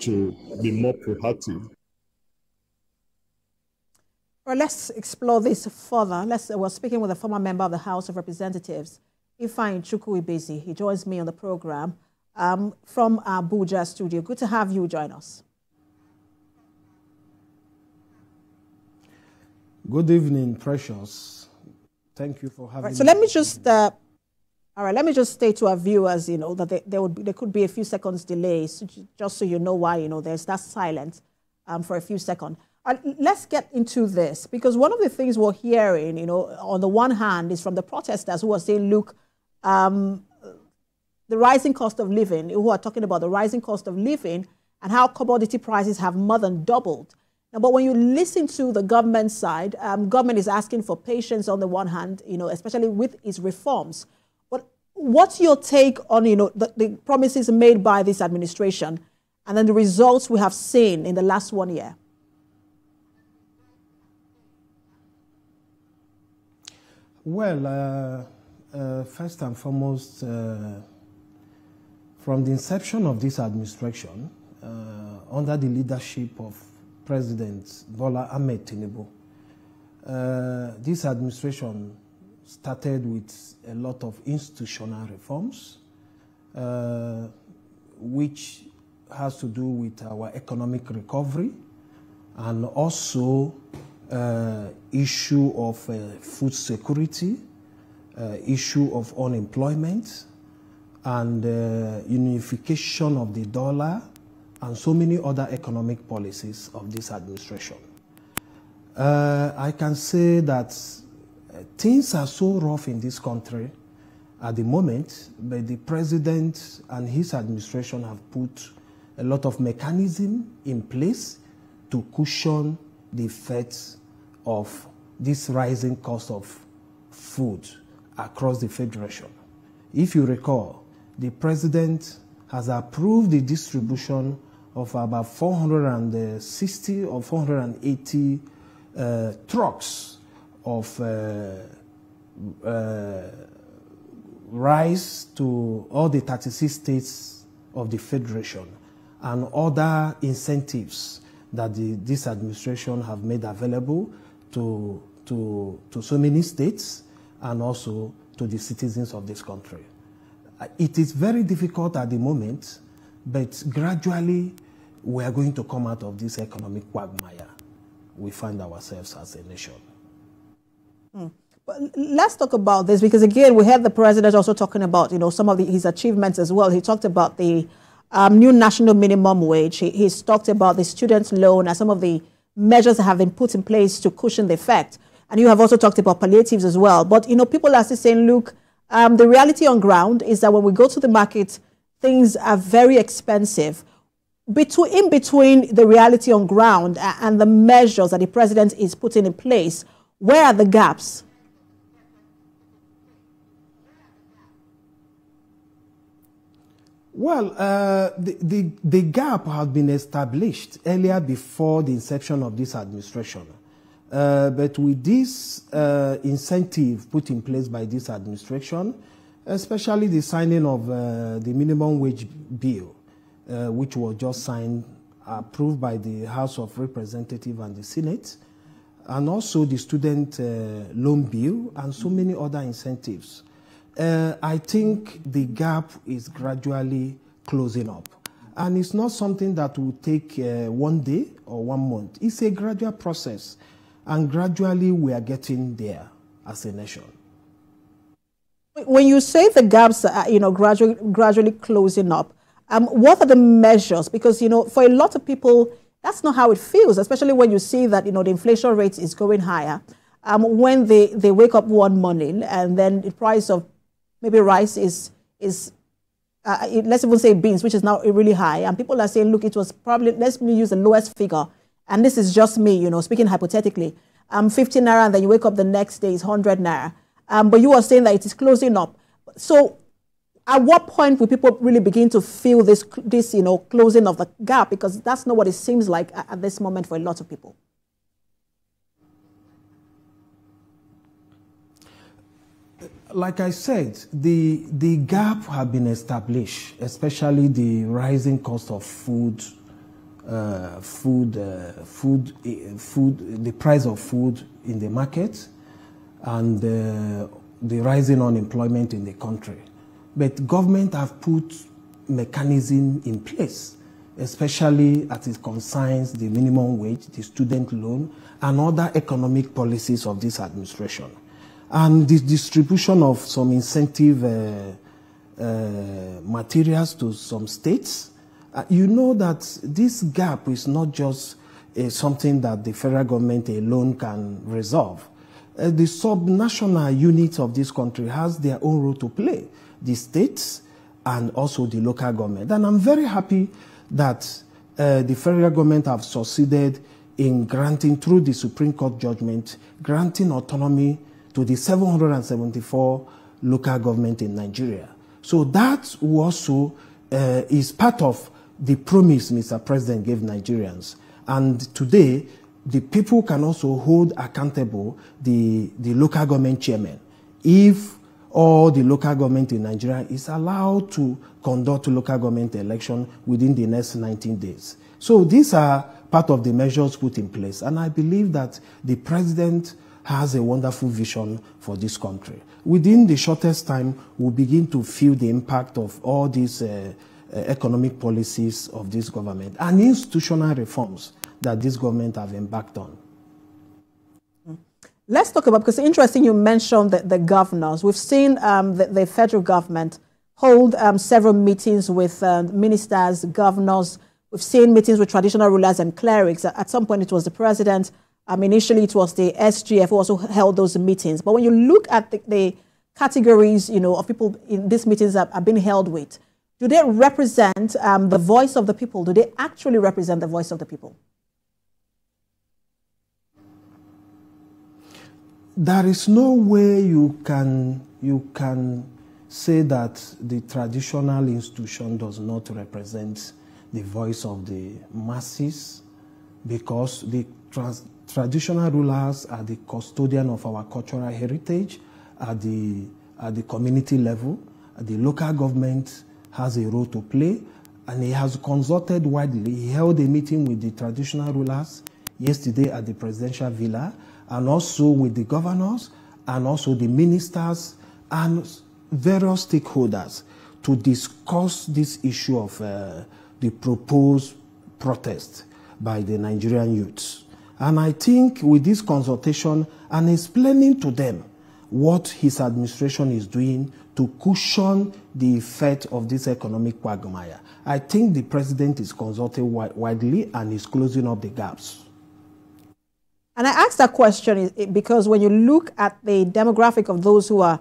to be more proactive. Well, let's explore this further. We're speaking with a former member of the House of Representatives, Ifeanyi Chukwuibezi. He joins me on the program from our Abuja studio. Good to have you join us. Good evening, Precious. Thank you for having me. So let me just, let me just state to our viewers, that there could be a few seconds delay, just so you know why, there's that silence for a few seconds. Let's get into this, because one of the things we're hearing, on the one hand, is from the protesters who are saying, look, the rising cost of living, who are talking about the rising cost of living and how commodity prices have more than doubled. Now, but when you listen to the government side, government is asking for patience on the one hand, especially with its reforms. But what's your take on, the promises made by this administration and then the results we have seen in the last 1 year? Well, first and foremost, from the inception of this administration, under the leadership of President Bola Ahmed Tinubu, this administration started with a lot of institutional reforms, which has to do with our economic recovery and also issue of food security, issue of unemployment, and unification of the dollar, and so many other economic policies of this administration. I can say that things are so rough in this country at the moment, but the president and his administration have put a lot of mechanism in place to cushion the effects of this rising cost of food across the Federation. If you recall, the president has approved the distribution of about 460 or 480 trucks of rice to all the 36 states of the Federation and other incentives that this administration have made available to so many states and also to the citizens of this country. It is very difficult at the moment, but gradually we are going to come out of this economic quagmire we find ourselves as a nation. But let's talk about this, because again, we heard the president also talking about, some of his achievements as well. He talked about the new national minimum wage. He's talked about the student loan and some of the measures that have been put in place to cushion the effect. And you have also talked about palliatives as well. But, people are still saying, look, the reality on ground is that when we go to the market, things are very expensive. In between the reality on ground and the measures that the president is putting in place, where are the gaps? Well, the gap had been established earlier before the inception of this administration. But with this incentive put in place by this administration, especially the signing of the minimum wage bill, which was just signed, approved by the House of Representatives and the Senate, and also the student loan bill and so many other incentives. I think the gap is gradually closing up. And it's not something that will take 1 day or 1 month. It's a gradual process. And gradually we are getting there as a nation. When you say the gaps are, gradually closing up, what are the measures? Because, for a lot of people, that's not how it feels, especially when you see that, the inflation rate is going higher. When they wake up one morning and then the price of maybe rice is let's even say beans, which is now really high. And people are saying, look, it was probably, let's use the lowest figure. And this is just me, speaking hypothetically. 15 naira, and then you wake up the next day is 100 naira. But you are saying that it is closing up. So at what point will people really begin to feel this closing of the gap? Because that's not what it seems like at this moment for a lot of people. Like I said, the gap have been established, especially the rising cost of food the price of food in the market, and the rising unemployment in the country. But government have put mechanism in place, especially as it concerns the minimum wage, the student loan, and other economic policies of this administration. And the distribution of some incentive materials to some states. You know that this gap is not just something that the federal government alone can resolve. The subnational units of this country has their own role to play, the states and also the local government. And I'm very happy that the federal government have succeeded in granting, through the Supreme Court judgment, granting autonomy to the 774 local government in Nigeria. So that also is part of the promise Mr. President gave Nigerians. And today, the people can also hold accountable the local government chairman if all the local government in Nigeria is allowed to conduct local government election within the next 19 days. So these are part of the measures put in place. And I believe that the president has a wonderful vision for this country. Within the shortest time, we'll begin to feel the impact of all these economic policies of this government and institutional reforms that this government have embarked on. Let's talk about, because it's interesting you mentioned the governors. We've seen the federal government hold several meetings with ministers, governors. We've seen meetings with traditional rulers and clerics. At some point, it was the president. Initially, it was the SGF who also held those meetings. But when you look at the categories, of people in these meetings that are being held with, do they represent the voice of the people? Do they actually represent the voice of the people? There is no way you can say that the traditional institution does not represent the voice of the masses, because the traditional rulers are the custodian of our cultural heritage at the community level. The local government has a role to play, and he has consulted widely. He held a meeting with the traditional rulers yesterday at the presidential villa, and also with the governors, and also the ministers, and various stakeholders to discuss this issue of the proposed protest by the Nigerian youths. And I think with this consultation and explaining to them what his administration is doing to cushion the effect of this economic quagmire, I think the president is consulting widely and is closing up the gaps. And I asked that question because when you look at the demographic of those who are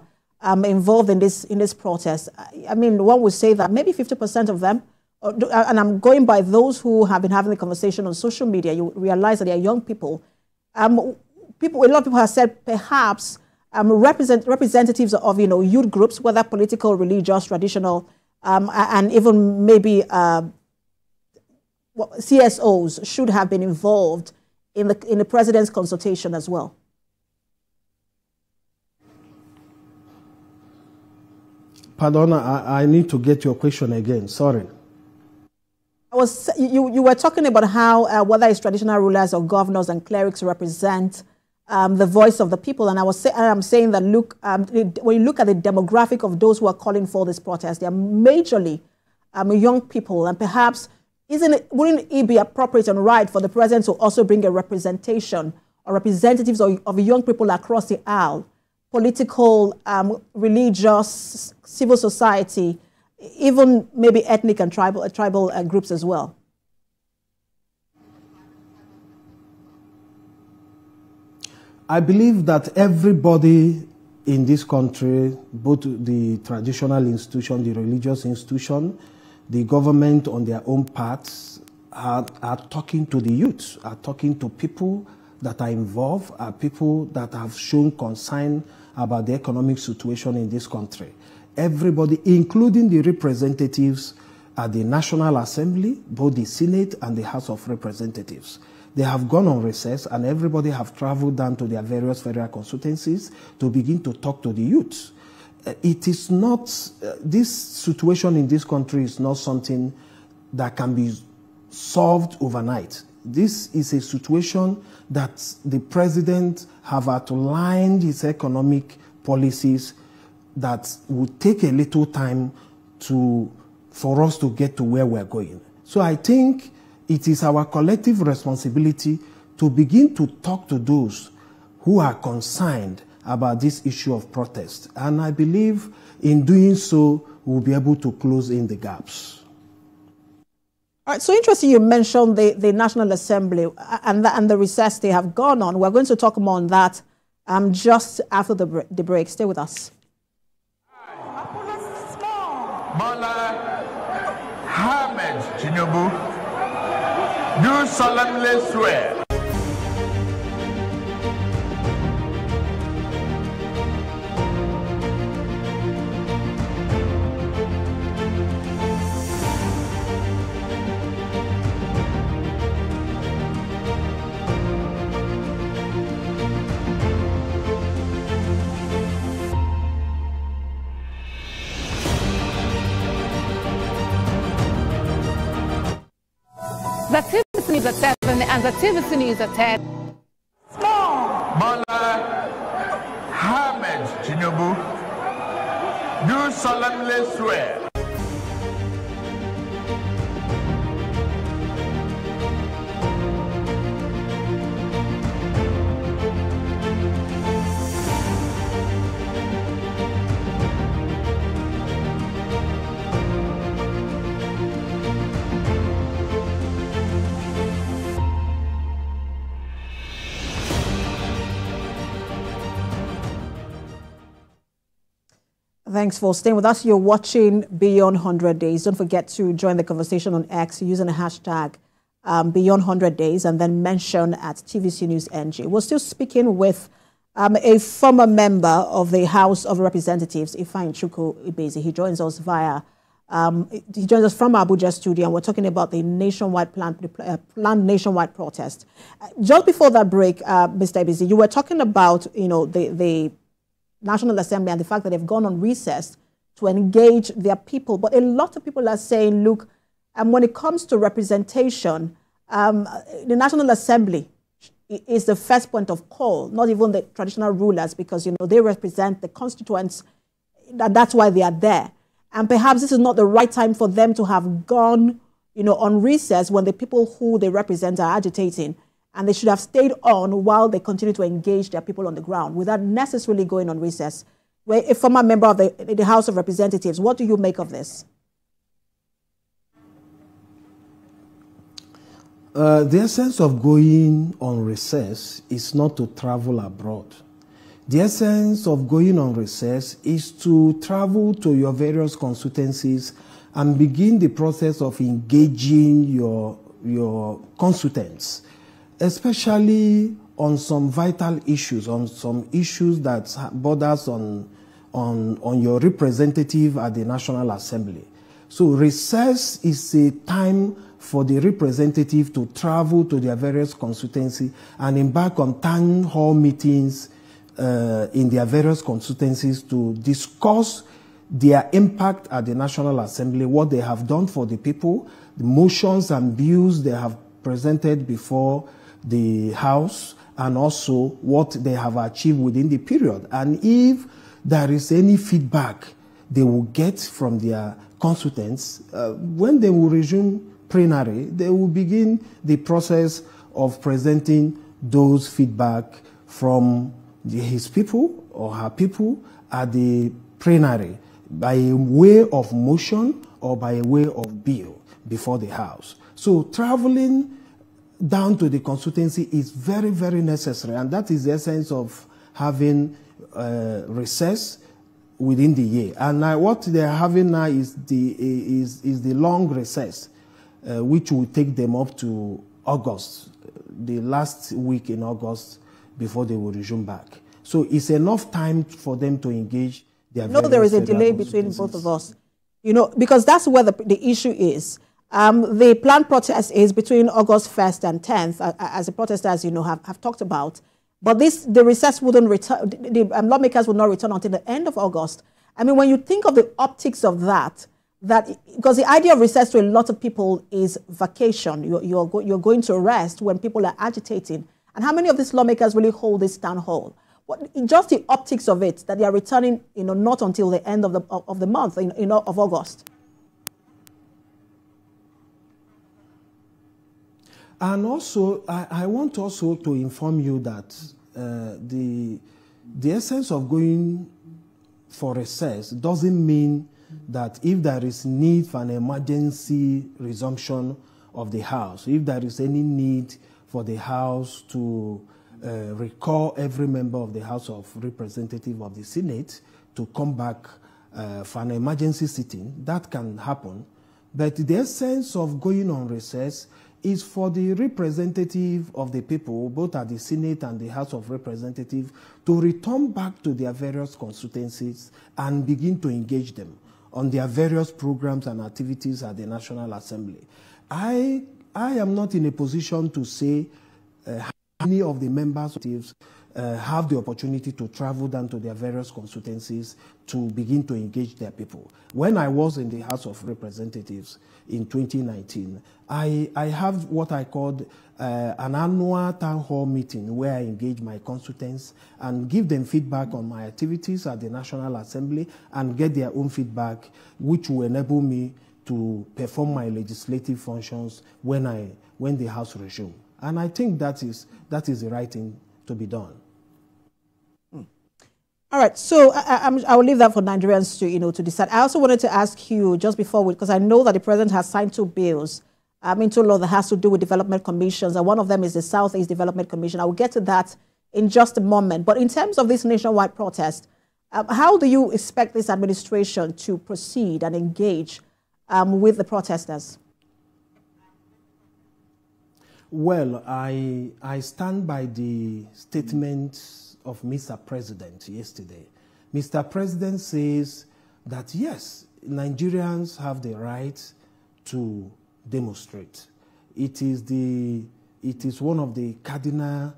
involved in this protest, I mean, one would say that maybe 50% of them, and I'm going by those who have been having the conversation on social media, you realize that they are young people. A lot of people have said perhaps representatives of youth groups, whether political, religious, traditional, and even maybe CSOs should have been involved in the president's consultation as well. Pardon, I need to get your question again. Sorry. You were talking about how whether it's traditional rulers or governors and clerics represent the voice of the people, and I'm saying that look, when you look at the demographic of those who are calling for this protest, they are majorly young people, and perhaps wouldn't it be appropriate and right for the president to also bring a representation or representatives of young people across the aisle, political, religious, civil society, even maybe ethnic and tribal groups as well? I believe that everybody in this country, both the traditional institution, the religious institution, the government on their own parts, are talking to the youth, are talking to people that are involved, are people that have shown concern about the economic situation in this country. Everybody, including the representatives at the National Assembly, both the Senate and the House of Representatives. They have gone on recess, and everybody have traveled down to their various federal constituencies to begin to talk to the youth. It is not, this situation in this country is not something that can be solved overnight. This is a situation that the president have outlined his economic policies that would take a little time for us to get to where we're going. So I think it is our collective responsibility to begin to talk to those who are concerned about this issue of protest. And I believe in doing so, we'll be able to close in the gaps. All right, so interesting you mentioned the National Assembly and the recess they have gone on. We're going to talk more on that just after the break. Stay with us. Bola Ahmed Tinubu do solemnly swear The TVC News at 7 and the TVC News at 10. Bola Ahmed Tinubu do solemnly swear Thanks for staying with us. You're watching Beyond 100 Days. Don't forget to join the conversation on X using the hashtag Beyond 100 Days and then mention at TVC News NG. We're still speaking with a former member of the House of Representatives, Ifeanyi Chukwu Ibezi. He joins us from Abuja studio, and we're talking about the nationwide planned nationwide protest. Just before that break, Mr. Ibezi, you were talking about the National Assembly and the fact that they've gone on recess to engage their people. But a lot of people are saying, look, when it comes to representation, the National Assembly is the first point of call, not even the traditional rulers, because, they represent the constituents. That's why they are there. And perhaps this is not the right time for them to have gone, on recess when the people who they represent are agitating. And they should have stayed on while they continue to engage their people on the ground without necessarily going on recess. We're a former member of the House of Representatives. What do you make of this? The essence of going on recess is not to travel abroad. The essence of going on recess is to travel to your various constituencies and begin the process of engaging your constituents, especially on some vital issues, on some issues that borders on your representative at the National Assembly. So recess is a time for the representative to travel to their various constituencies and embark on town hall meetings in their various constituencies to discuss their impact at the National Assembly, what they have done for the people, the motions and bills they have presented before the House, and also what they have achieved within the period. And if there is any feedback they will get from their constituents, when they will resume plenary, they will begin the process of presenting those feedback from his people or her people at the plenary by way of motion or by way of bill before the House. So traveling down to the constituency is very, very necessary, and that is the essence of having recess within the year. And what they are having now is the long recess, which will take them up to August, the last week in August, before they will resume back. So it's enough time for them to engage their. No, there is a delay between both of us, because that's where the issue is. The planned protest is between August 1st and 10th, as the protesters, have talked about. But the recess wouldn't return, the lawmakers will not return until the end of August. I mean, when you think of the optics of that, that, because the idea of recess to a lot of people is vacation. You're going to rest when people are agitating. And how many of these lawmakers really hold this town hall? Just the optics of it, that they are returning, not until the end of the month, of August. And also, I want also to inform you that the essence of going for recess doesn't mean that if there is need for an emergency resumption of the House, if there is any need for the House to recall every member of the House of Representatives of the Senate to come back for an emergency sitting, that can happen. But the essence of going on recess is for the representative of the people, both at the Senate and the House of Representatives, to return back to their various constituencies and begin to engage them on their various programs and activities at the National Assembly. I am not in a position to say how many of the members have the opportunity to travel down to their various constituencies to begin to engage their people. When I was in the House of Representatives in 2019, I have what I called an annual town hall meeting where I engage my constituents and give them feedback on my activities at the National Assembly and get their own feedback, which will enable me to perform my legislative functions when the House resumes. And I think that is the right thing to be done. All right, so I will leave that for Nigerians to decide. I also wanted to ask you just before, because I know that the president has signed 2 bills into law that has to do with development commissions, and one of them is the Southeast Development Commission. I will get to that in just a moment. But in terms of this nationwide protest, how do you expect this administration to proceed and engage with the protesters? Well, I stand by the statement of Mr. President yesterday. Mr. President says that yes, Nigerians have the right to demonstrate. It is one of the cardinal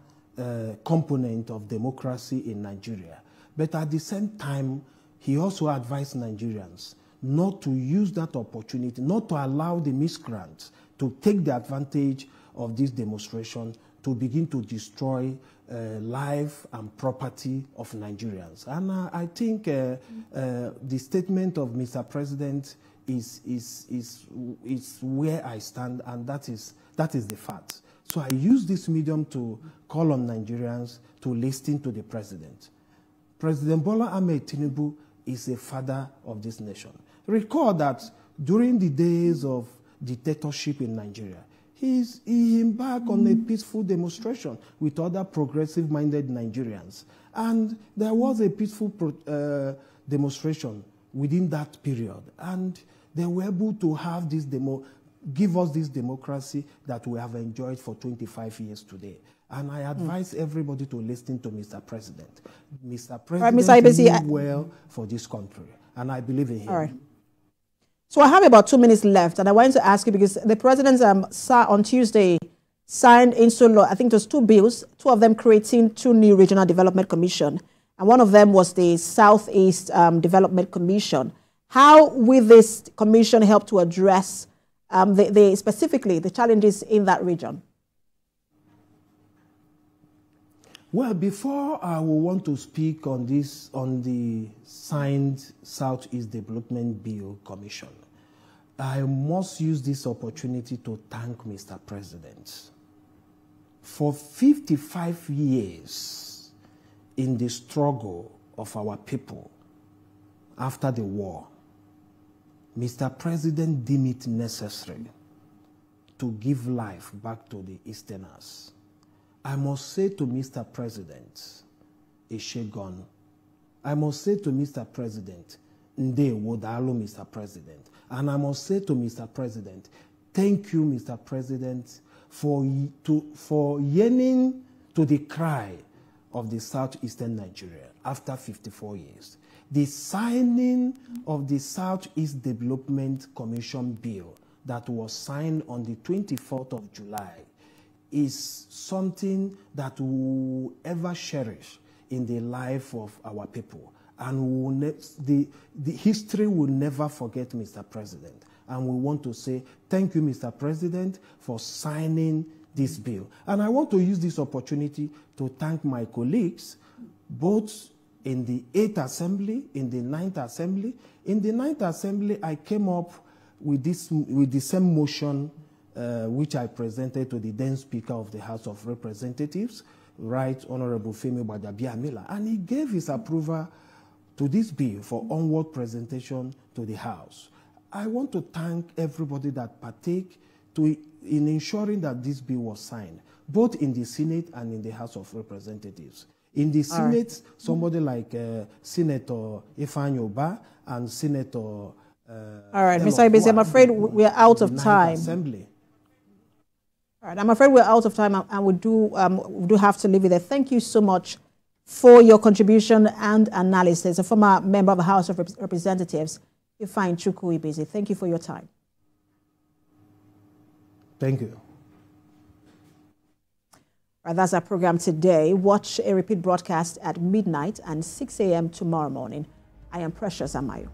components of democracy in Nigeria. But at the same time, he also advised Nigerians not to use that opportunity, not to allow the miscreants to take the advantage of this demonstration to begin to destroy life and property of Nigerians. And I think the statement of Mr. President is where I stand, and that is the fact. So I use this medium to call on Nigerians to listen to the president. President Bola Ahmed Tinubu is a father of this nation. Recall that during the days of dictatorship in Nigeria, he embarked on a peaceful demonstration with other progressive-minded Nigerians. And there was a peaceful demonstration within that period. And they were able to have this give us this democracy that we have enjoyed for 25 years today. And I advise everybody to listen to Mr. President. Mr. President is well for this country, and I believe in him. All right. So I have about 2 minutes left, and I wanted to ask you, because the president on Tuesday signed into law, I think it was 2 bills, 2 of them creating 2 new regional development commission, and one of them was the Southeast Development Commission. How will this commission help to address specifically the challenges in that region? Well, before I will want to speak on this, on the signed Southeast Development Bill Commission, I must use this opportunity to thank Mr. President. For 55 years in the struggle of our people after the war, Mr. President deemed it necessary to give life back to the Easterners. I must say to Mr. President, Eshegon, I must say to Mr. President, Nde Wodalo, Mr. President. And I must say to Mr. President, thank you, Mr. President, for yearning to the cry of the Southeastern Nigeria after 54 years. The signing of the Southeast Development Commission Bill that was signed on the 24th of July is something that we will ever cherish in the life of our people. And the history will never forget Mr. President. And we want to say, thank you, Mr. President, for signing this bill. And I want to use this opportunity to thank my colleagues, both in the 8th Assembly, in the 9th Assembly. In the 9th Assembly, I came up with the same motion which I presented to the then Speaker of the House of Representatives, Right Honorable Femi Gbadabiamila, and he gave his approval to this bill for onward presentation to the House. I want to thank everybody that partake in ensuring that this bill was signed, both in the Senate and in the House of Representatives. In the Senate, somebody like Senator Ifeanyi Ubah and Senator... All right, Mr. Ibeze, I'm afraid we're out of time. Assembly. All right, I'm afraid we're out of time, and we do have to leave it there. Thank you so much for your contribution and analysis. A former member of the House of Representatives, Ifeanyi Chukwu Ibeze. Thank you for your time. Thank you. All right, that's our program today. Watch a repeat broadcast at midnight and 6 a.m. tomorrow morning. I am Precious Amayo.